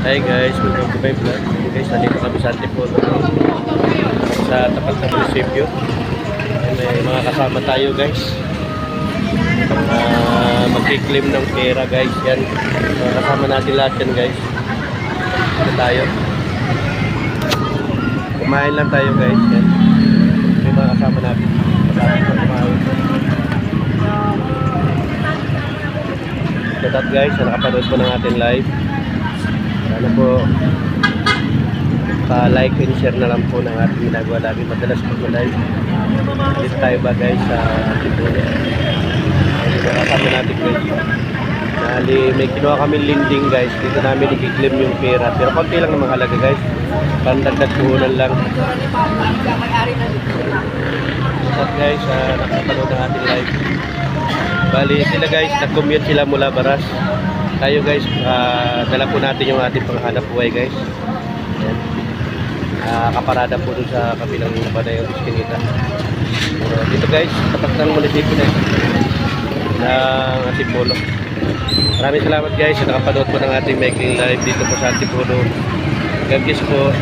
Hi guys, welcome to my vlog. Guys, nandito kami sa Antipolo sa tapat ng munisipyo. May mga kasama tayo guys. Magki-claim ng pera guys. Yan, kasama natin lahat yan guys. Ito tayo. Kumain lang tayo guys. Yan. May mga kasama natin. Kumain. So that guys, nakapanood po ng ating live. Sana po pa-like and share na lang po ng ating ginagawa lagi. Madalas po live. Dito tayo ba guys sa Antipolo. Kasama natin guys. May kinuha kami lending guys. Dito namin i-claim yung pera. Pero konti lang ang mahalaga guys. Pandagdag puhunan lang. So guys, nakapanood ng ating live. Bali sila guys, nag-commute sila mula Baras. Tayo guys, dala po natin yung ating panghanap buhay guys. Ayan. Kaparada po dun sa kabilang nabaday yung Diskinita. Dito guys, tapat ng munisipyo na ng Antipolo. Maraming salamat guys sa nakapanood po ng ating making live dito po sa Antipolo. God bless po.